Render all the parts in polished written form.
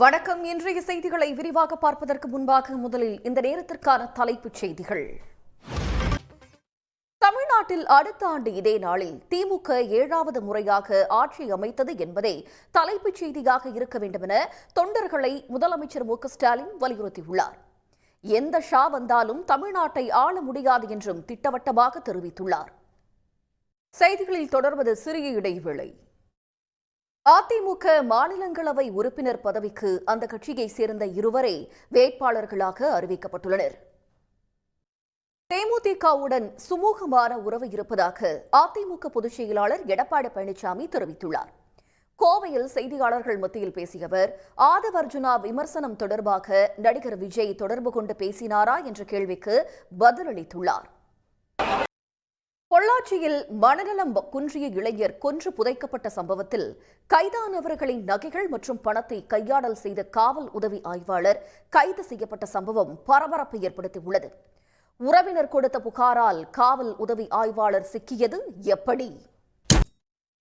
வணக்கம். இன்றைய செய்திகளை விரிவாக பார்ப்பதற்கு முன்பாக முதலில் இந்த நேரத்திற்கான தலைப்புச் செய்திகள். தமிழ்நாட்டில் அடுத்த ஆண்டு இதே நாளில் திமுக 7வது முறையாக ஆட்சி அமைத்தது என்பதே தலைப்புச் செய்தியாக இருக்க வேண்டும் என தொண்டர்களை முதலமைச்சர் மு க ஸ்டாலின் வலியுறுத்தியுள்ளார். எந்த ஷா வந்தாலும் தமிழ்நாட்டை ஆள முடியாது என்றும் திட்டவட்டமாக தெரிவித்துள்ளார். செய்திகளில் தொடர்வது சிறிய இடைவேளை. அதிமுக மாநிலங்களவை உறுப்பினர் பதவிக்கு அந்த கட்சியை சேர்ந்த இருவரே வேட்பாளர்களாக அறிவிக்கப்பட்டுள்ளனர். தேமுதிகவுடன் சுமூகமான உறவு இருப்பதாக அதிமுக பொதுச் செயலாளர் எடப்பாடி பழனிசாமி தெரிவித்துள்ளார். கோவையில் செய்தியாளர்கள் மத்தியில் பேசிய அவர், ஆதவ் அர்ஜுனா விமர்சனம் தொடர்பாக நடிகர் விஜய் தொடர்பு கொண்டு பேசினாரா என்ற கேள்விக்கு பதிலளித்துள்ளார். பொள்ளாச்சியில் மனநலம் குன்றிய இளைஞர் கொன்று புதைக்கப்பட்ட சம்பவத்தில் கைதானவர்களின் நகைகள் மற்றும் பணத்தை கையாடல் செய்த காவல் உதவி ஆய்வாளர் கைது செய்யப்பட்ட சம்பவம் பரபரப்பை ஏற்படுத்தியுள்ளது. உறவினர் கொடுத்த புகாரால் காவல் உதவி ஆய்வாளர் சிக்கியது எப்படி?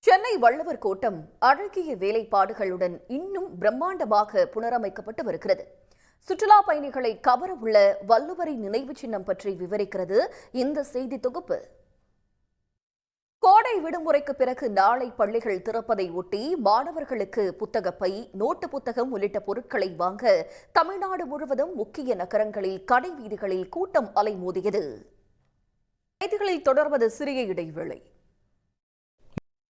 சென்னை வள்ளுவர் கோட்டம் அழகிய வேலைப்பாடுகளுடன் இன்னும் பிரம்மாண்டமாக புனரமைக்கப்பட்டு வருகிறது. சுற்றுலா பயணிகளை கவர உள்ள வள்ளுவரின் நினைவு சின்னம் பற்றி விவரிக்கிறது இந்த செய்தி தொகுப்பு. கோடை விடுமுறைக்கு பிறகு நாளை பள்ளிகள் திறப்பதை ஒட்டி மாணவர்களுக்கு புத்தகப்பை, நோட்டு புத்தகம் உள்ளிட்ட பொருட்களை வாங்க தமிழ்நாடு முழுவதும் முக்கிய நகரங்களில் கடை வீதிகளில் கூட்டம் அலைமோதியது. செய்திகளில் தொடர்வது சிறிய இடைவேளை.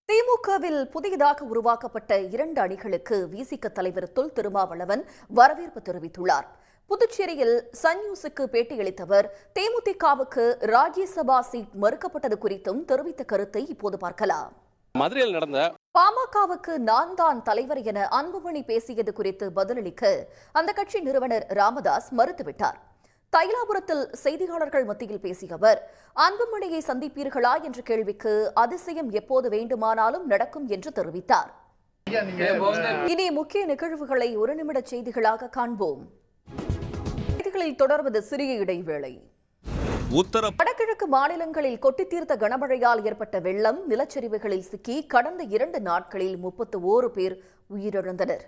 திமுகவில் புதியதாக உருவாக்கப்பட்ட 2 அணிகளுக்கு விசிக தலைவர் தொல் திருமாவளவன் வரவேற்பு தெரிவித்துள்ளார். புதுச்சேரியில் சன் நியூஸுக்கு பேட்டியளித்தவர் தேமுதிகவுக்கு ராஜ்யசபா சீட் மறுக்கப்பட்டது குறித்தும் தெரிவித்த கருத்தை இப்போது பார்க்கலாம். மதுரையில் நடந்த பாமகவுக்கு நான் தான் தலைவர் என அன்புமணி பேசியது குறித்து பதிலளிக்க அந்த கட்சி நிறுவனர் ராமதாஸ் மறுத்துவிட்டார். தைலாபுரத்தில் செய்தியாளர்கள் மத்தியில் பேசிய அவர், அன்புமணியை சந்திப்பீர்களா என்ற கேள்விக்கு அதிசயம் எப்போது வேண்டுமானாலும் நடக்கும் என்று தெரிவித்தார். இனி முக்கிய நிகழ்வுகளை ஒரு நிமிட செய்திகளாக காண்போம். செய்திகளில் தொடர்வது சிறிய இடைவேளை. வடகிழக்கு மாநிலங்களில் கொட்டி தீர்த்த கனமழையால் ஏற்பட்ட வெள்ளம், நிலச்சரிவுகளில் சிக்கி கடந்த 2 நாட்களில் 31 பேர் உயிரிழந்தனர்.